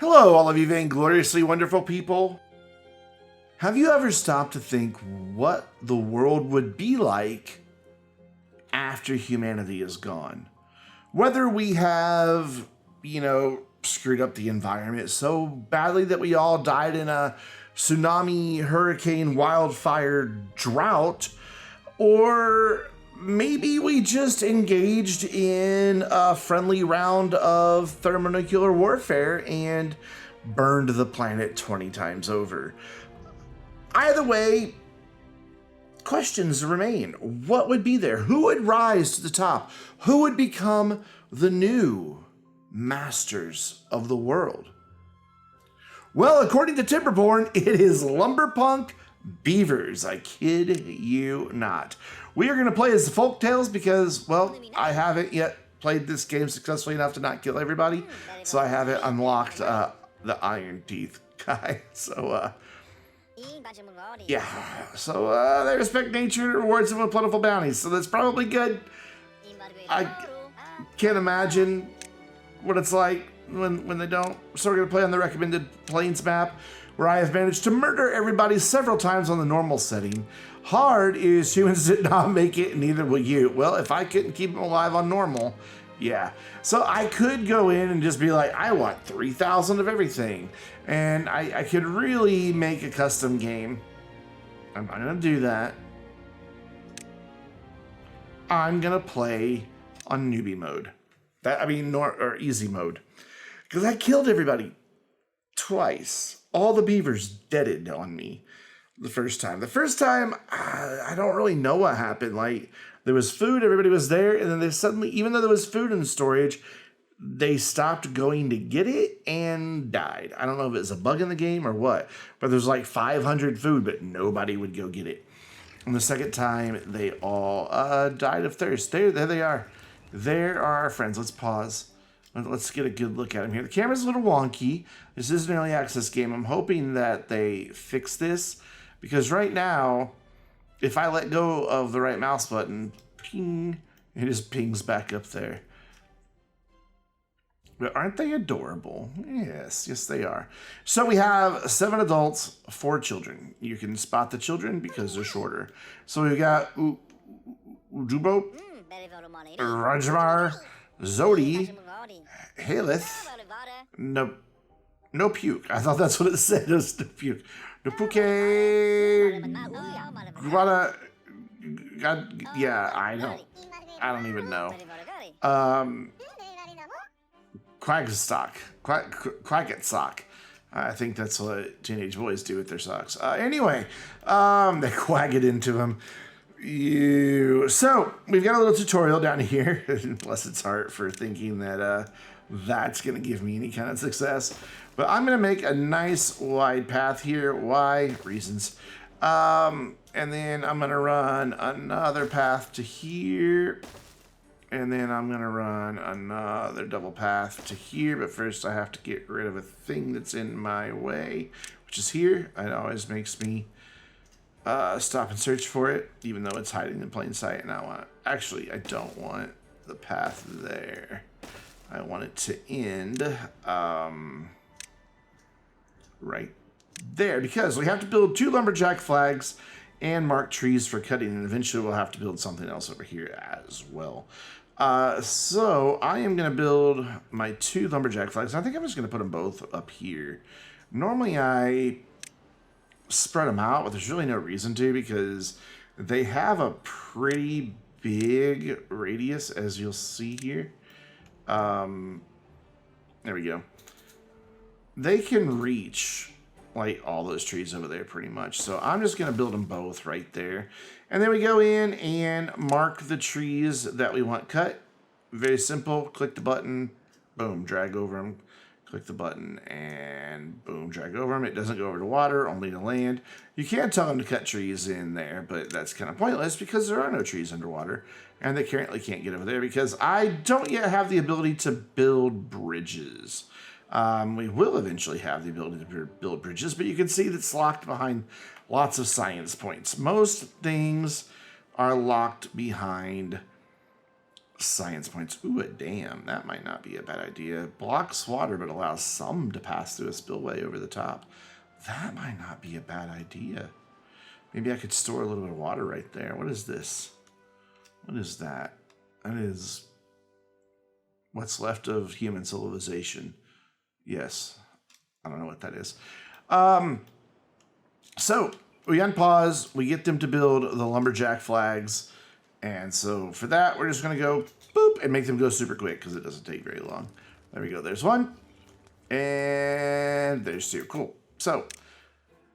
Hello, all of you vaingloriously wonderful people. Have you ever stopped to think what the world would be like after humanity is gone? Whether we have, screwed up the environment so badly that we all died in a tsunami, hurricane, wildfire, drought, or maybe we just engaged in a friendly round of thermonuclear warfare and burned the planet 20 times over. Either way, questions remain. What would be there? Who would rise to the top? Who would become the new masters of the world? Well, according to Timberborn, it is Lumberpunk Beavers. I kid you not. We are going to play as the Folktales because, well, I haven't yet played this game successfully enough to not kill everybody. So I haven't unlocked the Iron Teeth guy. So, yeah. So they respect nature and rewards them with plentiful bounties. So that's probably good. I can't imagine what it's like when they don't. So we're going to play on the recommended plains map, where I have managed to murder everybody several times on the normal setting. Hard is humans did not make it, and neither will you. Well, if I couldn't keep them alive on normal, yeah. So I could go in and just be like, I want 3,000 of everything. And I could really make a custom game. I'm not going to do that. I'm going to play on newbie mode. Or easy mode. Because I killed everybody twice. All the beavers deaded on me the first time. The first time, I don't really know what happened. Like, there was food, everybody was there, and then they suddenly, even though there was food in storage, they stopped going to get it and died. I don't know if it was a bug in the game or what, but there's like 500 food, but nobody would go get it. And the second time, they all died of thirst. There they are. There are our friends. Let's pause. Let's get a good look at them here. The camera's a little wonky. This is an early access game. I'm hoping that they fix this, because right now, if I let go of the right mouse button, ping, it just pings back up there. But aren't they adorable? Yes, they are. So we have 7 adults, 4 children. You can spot the children because they're shorter. So we've got Ujubo, Rajmar, Zodi, Halith, no puke. I thought that's what it said. It was no puke. Nopuke, Guada, God, yeah, I don't even know. Quackstock. I think that's what teenage boys do with their socks. Anyway, they quag it into them. So we've got a little tutorial down here. Bless its heart for thinking that that's going to give me any kind of success. But I'm going to make a nice wide path here. Why? Reasons. And then I'm going to run another path to here. And then I'm going to run another double path to here. But first I have to get rid of a thing that's in my way, which is here. It always makes me stop and search for it, even though it's hiding in plain sight. And I don't want the path there. I want it to end right there, because we have to build 2 lumberjack flags and mark trees for cutting, and eventually we'll have to build something else over here as well. So I am going to build my 2 lumberjack flags. I think I'm just going to put them both up here. Normally I spread them out, but there's really no reason to, because they have a pretty big radius, as you'll see here. There we go. They can reach like all those trees over there pretty much. So I'm just going to build them both right there. And then we go in and mark the trees that we want cut. Very simple. Click the button. Boom. Drag over them. Click the button and boom, drag over them. It doesn't go over to water, only to land. You can tell them to cut trees in there, but that's kind of pointless because there are no trees underwater, and they currently can't get over there because I don't yet have the ability to build bridges. We will eventually have the ability to build bridges, but you can see that's locked behind lots of science points. Most things are locked behind Science points. Ooh, a dam. That might not be a bad idea. Blocks water, but allows some to pass through a spillway over the top. That might not be a bad idea. Maybe I could store a little bit of water right there. What is this? What is that? That is what's left of human civilization. Yes. I don't know what that is. So we unpause. We get them to build the lumberjack flags. And so for that, we're just going to go boop and make them go super quick because it doesn't take very long. There we go. There's one. And there's two. Cool. So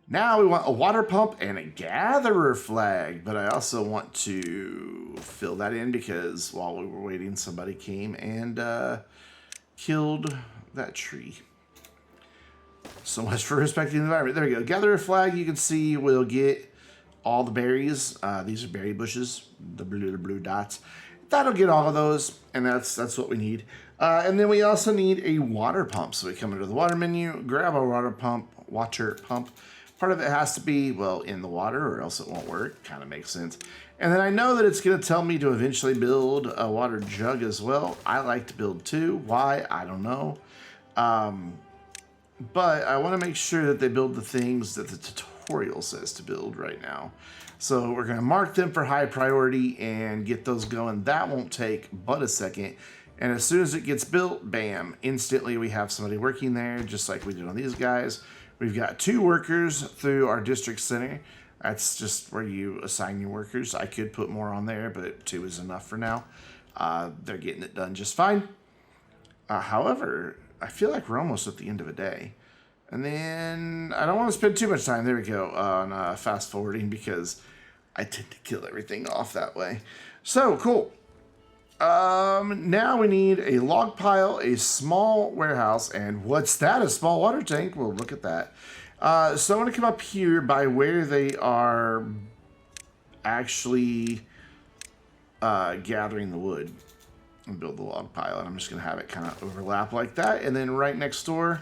now we want a water pump and a gatherer flag. But I also want to fill that in because while we were waiting, somebody came and killed that tree. So much for respecting the environment. There we go. Gatherer flag, you can see, will get all the berries. These are berry bushes, the blue dots. That'll get all of those, and that's what we need. And then we also need a water pump. So we come into the water menu, grab our water pump. Part of it has to be, well, in the water or else it won't work. Kind of makes sense. And then I know that it's going to tell me to eventually build a water jug as well. I like to build two. Why? I don't know. But I want to make sure that they build the things that the tutorial says to build right now. So we're going to mark them for high priority and get those going. That won't take but a second. And as soon as it gets built, bam, instantly we have somebody working there, just like we did on these guys. We've got 2 workers through our district center. That's just where you assign your workers. I could put more on there, but 2 is enough for now. They're getting it done just fine. However, I feel like we're almost at the end of a day. And then I don't want to spend too much time, there we go, on fast forwarding because I tend to kill everything off that way. So, cool. Now we need a log pile, a small warehouse, and what's that? A small water tank? Well, look at that. So I want to come up here by where they are actually gathering the wood and build the log pile. And I'm just going to have it kind of overlap like that. And then right next door,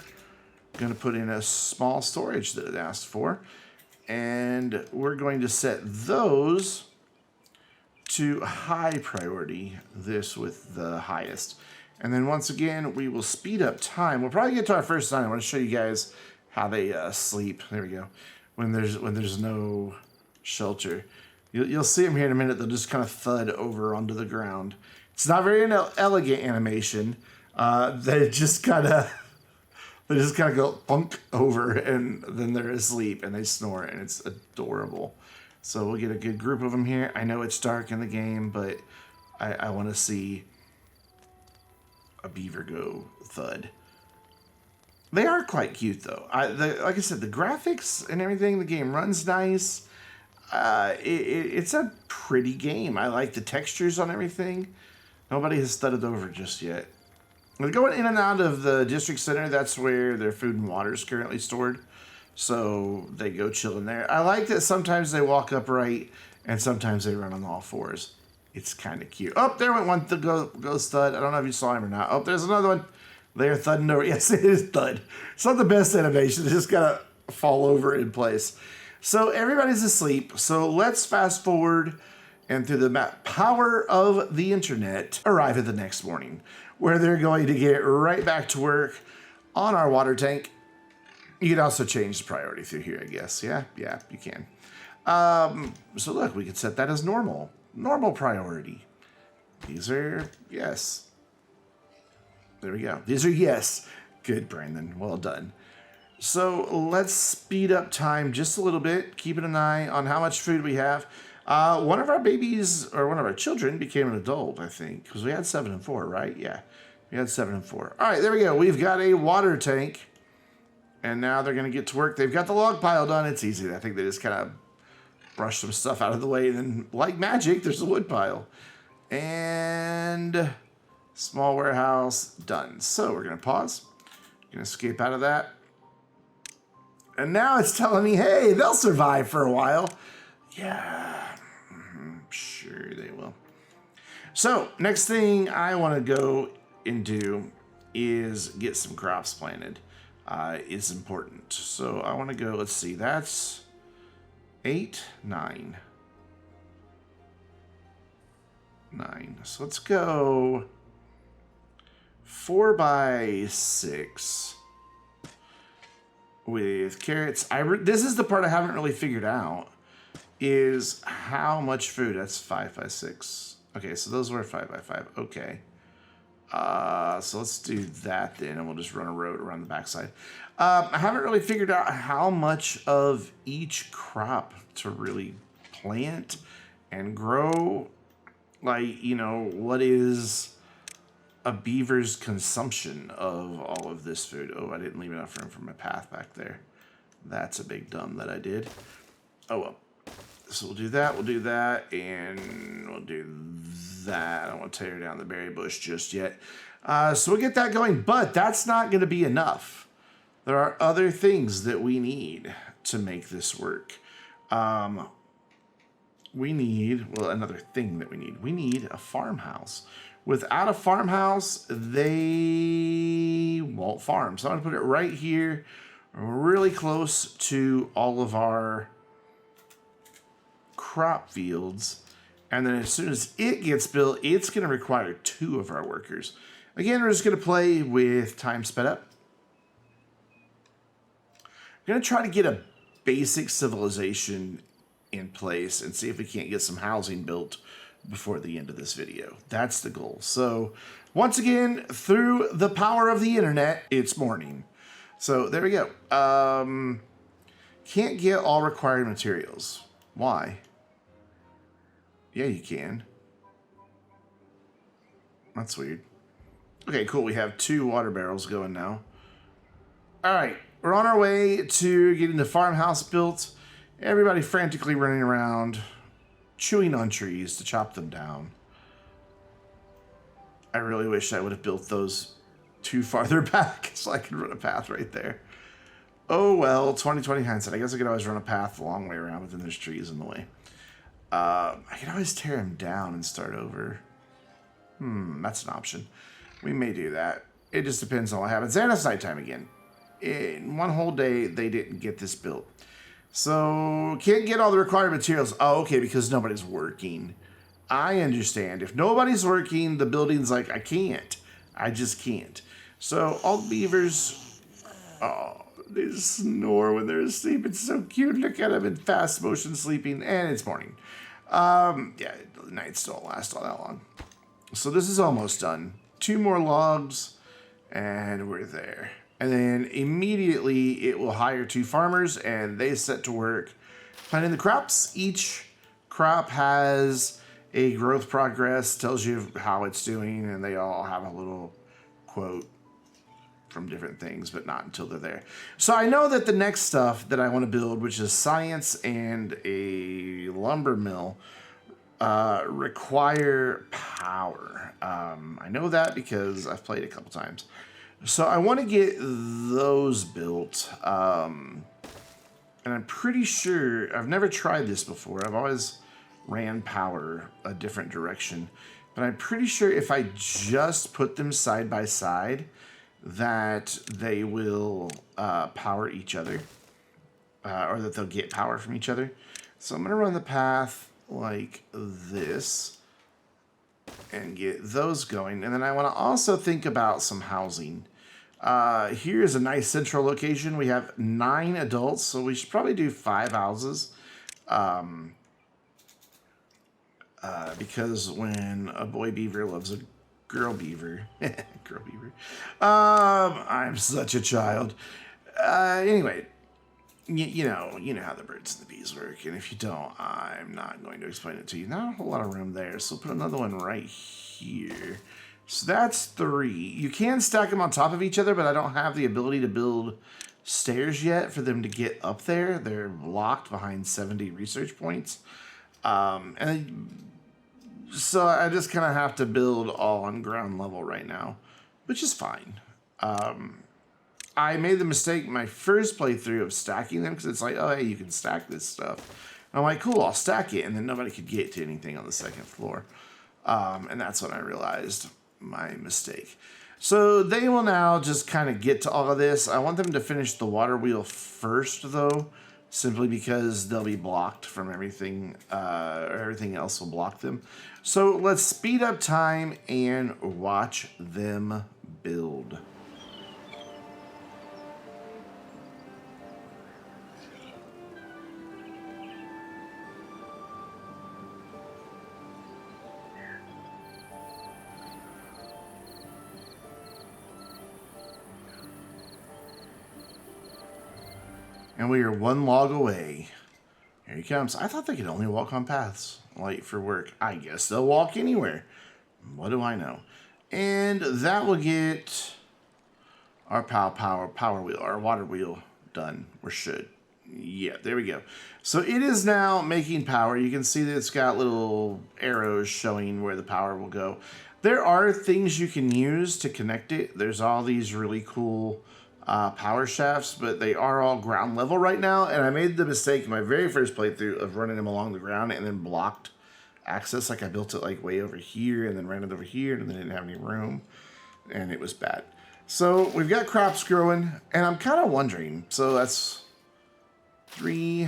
I'm going to put in a small storage that it asked for. And we're going to set those to high priority, this with the highest. And then once again, we will speed up time. We'll probably get to our first sign. I want to show you guys how they sleep. There we go. When there's no shelter. You'll see them here in a minute. They'll just kind of thud over onto the ground. It's not very elegant animation. They just kind of go thunk over and then they're asleep and they snore and it's adorable. So we'll get a good group of them here. I know it's dark in the game, but I want to see a beaver go thud. They are quite cute, though. Like I said, the graphics and everything, the game runs nice. It's a pretty game. I like the textures on everything. Nobody has thudded over just yet. They're going in and out of the district center. That's where their food and water is currently stored. So they go chill in there. I like that sometimes they walk upright and sometimes they run on all fours. It's kind of cute. Oh, there went one to go thud. I don't know if you saw him or not. Oh, there's another one. They're thudding over. Yes, it is thud. It's not the best animation. It's just gotta fall over in place. So everybody's asleep. So let's fast forward and through the power of the internet, arrive at the next morning where they're going to get right back to work on our water tank. You can also change the priority through here, I guess. Yeah, you can. So look, we could set that as normal. Normal priority. These are yes. There we go. These are yes. Good, Brandon. Well done. So let's speed up time just a little bit, keeping an eye on how much food we have. One of our babies, or one of our children, became an adult, I think, because we had 7 and 4, right? Yeah, we had 7 and 4. All right, there we go. We've got a water tank. And now they're going to get to work. They've got the log pile done. It's easy. I think they just kind of brush some stuff out of the way. And then, like magic, there's a wood pile. And small warehouse done. So we're going to pause. Going to escape out of that. And now it's telling me, hey, they'll survive for a while. Yeah, sure they will. So next thing I want to go and do is get some crops planted. Is important. So I want to go, let's see, that's 8, 9. 9. So let's go 4 by 6 with carrots. This is the part I haven't really figured out, is how much food. That's 5 by 6. Okay, so those were 5 by 5. Okay. So let's do that then, and we'll just run a road around the backside. I haven't really figured out how much of each crop to really plant and grow. Like, you know, what is a beaver's consumption of all of this food? Oh, I didn't leave enough room for my path back there. That's a big dumb that I did. Oh, well. So we'll do that, and we'll do that. I don't want to tear down the berry bush just yet. So we'll get that going, but that's not going to be enough. There are other things that we need to make this work. We need, well, another thing that we need a farmhouse. Without a farmhouse, they won't farm. So I'm going to put it right here, really close to all of our crop fields, and then as soon as it gets built, it's going to require 2 of our workers. Again, we're just going to play with time sped up. I'm going to try to get a basic civilization in place and see if we can't get some housing built before the end of this video. That's the goal. So once again, through the power of the internet, it's morning. So there we go. Can't get all required materials. Why? Yeah, you can. That's weird. Okay, cool. We have 2 water barrels going now. All right, we're on our way to getting the farmhouse built. Everybody frantically running around, chewing on trees to chop them down. I really wish I would have built those 2 farther back so I could run a path right there. Oh well, 20/20 hindsight. I guess I could always run a path the long way around, but then there's trees in the way. I can always tear him down and start over. That's an option. We may do that. It just depends on what happens. And it's nighttime again. In one whole day, they didn't get this built. So, can't get all the required materials. Oh, okay, because nobody's working. I understand. If nobody's working, the building's like, I can't. I just can't. So, all the beavers... Oh, they snore when they're asleep. It's so cute. Look at them in fast motion sleeping. And it's morning. Yeah, the nights don't last all that long. So this is almost done. 2 more logs, and we're there. And then immediately it will hire 2 farmers, and they set to work planting the crops. Each crop has a growth progress, tells you how it's doing, and they all have a little quote from different things, but not until they're there. So I know that the next stuff that I want to build, which is science and a lumber mill, require power. I know that because I've played a couple times. So I want to get those built. And I'm pretty sure, I've never tried this before. I've always ran power a different direction. But I'm pretty sure if I just put them side by side, that they will power each other, or that they'll get power from each other. So I'm going to run the path like this and get those going. And then I want to also think about some housing. Here's a nice central location. We have 9 adults, so we should probably do 5 houses. Because when a boy beaver loves a girl beaver. Girl beaver. I'm such a child. Anyway, you know how the birds and the bees work. And if you don't, I'm not going to explain it to you. Not a whole lot of room there. So put another one right here. So that's 3. You can stack them on top of each other, but I don't have the ability to build stairs yet for them to get up there. They're locked behind 70 research points. So I just kind of have to build all on ground level right now, which is fine. I made the mistake my first playthrough of stacking them because it's like, oh, hey, you can stack this stuff. And I'm like, cool, I'll stack it. And then nobody could get to anything on the second floor. And that's when I realized my mistake. So they will now just kind of get to all of this. I want them to finish the water wheel first, though, simply because they'll be blocked from everything, or everything else will block them. So let's speed up time and watch them build. And we are one log away. Here he comes. I thought they could only walk on paths. Late for work. I guess they'll walk anywhere. What do I know? And that will get our power wheel, our water wheel done. Or should. Yeah, there we go. So it is now making power. You can see that it's got little arrows showing where the power will go. There are things you can use to connect it. There's all these really cool power shafts, but they are all ground level right now, and I made the mistake in my very first playthrough of running them along the ground and then blocked access. Like I built it like way over here and then ran it over here and then didn't have any room, and it was bad. So we've got crops growing, and I'm kind of wondering, so that's 3,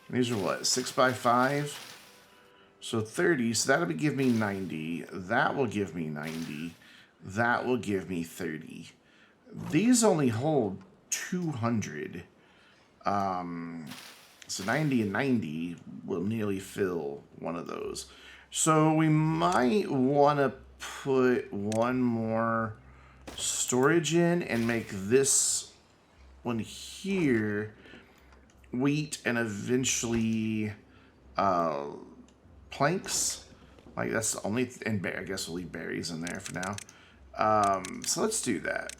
these are what, 6 by 5, so 30, so that'll give me 90, that will give me 90, that will give me 30. These only hold 200. So 90 and 90 will nearly fill one of those. So we might want to put one more storage in and make this one here wheat and eventually planks. Like that's the only, and I guess we'll leave berries in there for now. So let's do that.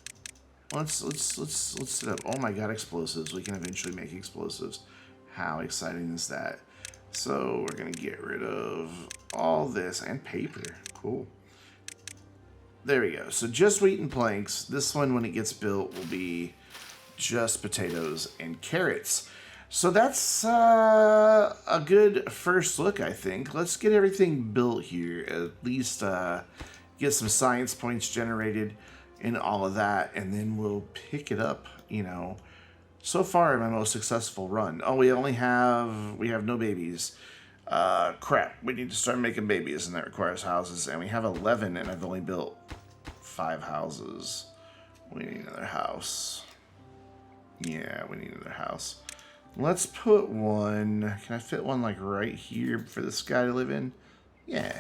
Let's set up. Oh my god, explosives. We can eventually make explosives. How exciting is that? So we're gonna get rid of all this and paper. Cool. There we go. So just wheat and planks. This one, when it gets built, will be just potatoes and carrots. So that's a good first look, I think. Let's get everything built here. At least get some science points generated and all of that, and then we'll pick it up, you know. So far in my most successful run. Oh, we have no babies. Crap, we need to start making babies, and that requires houses, and we have 11, and I've only built 5 houses. We need another house. Yeah, we need another house. Let's put one, can I fit one like right here for this guy to live in? Yeah,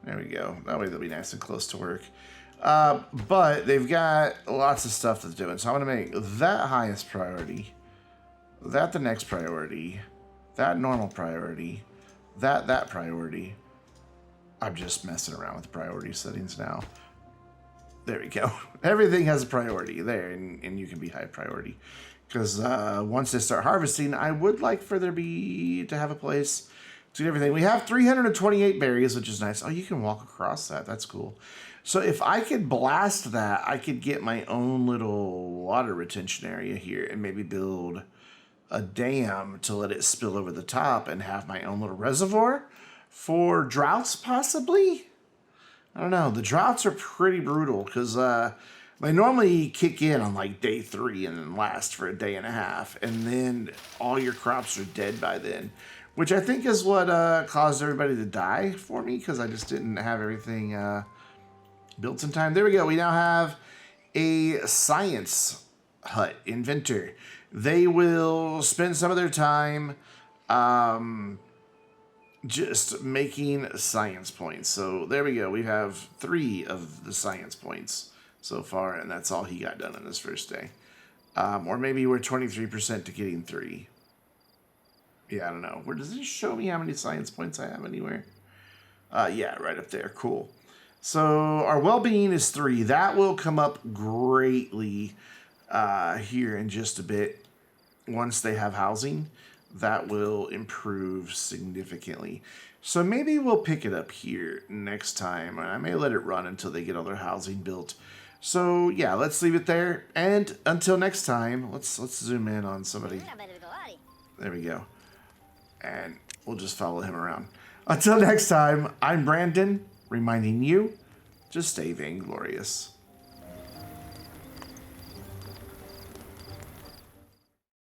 there we go. That way they'll be nice and close to work. But they've got lots of stuff that's doing. So I'm going to make that highest priority, that the next priority, that normal priority, that priority. I'm just messing around with the priority settings now. There we go. Everything has a priority there, and you can be high priority. Because once they start harvesting, I would like for there to have a place to do everything. We have 328 berries, which is nice. Oh, you can walk across that. That's cool. So if I could blast that, I could get my own little water retention area here and maybe build a dam to let it spill over the top and have my own little reservoir for droughts, possibly? I don't know. The droughts are pretty brutal because they normally kick in on like day 3 and then last for a day and a half. And then all your crops are dead by then, which I think is what caused everybody to die for me because I just didn't have everything built in time. There we go. We now have a science hut inventor. They will spend some of their time just making science points. So there we go. We have 3 of the science points so far, and that's all he got done on his first day. Or maybe we're 23% to getting 3. Yeah, I don't know. Where does this show me how many science points I have anywhere? Yeah, right up there. Cool. So our well-being is 3. That will come up greatly here in just a bit. Once they have housing, that will improve significantly. So maybe we'll pick it up here next time. I may let it run until they get all their housing built. So yeah, let's leave it there. And until next time, let's zoom in on somebody. There we go. And we'll just follow him around. Until next time, I'm Brandon, reminding you to stay vainglorious.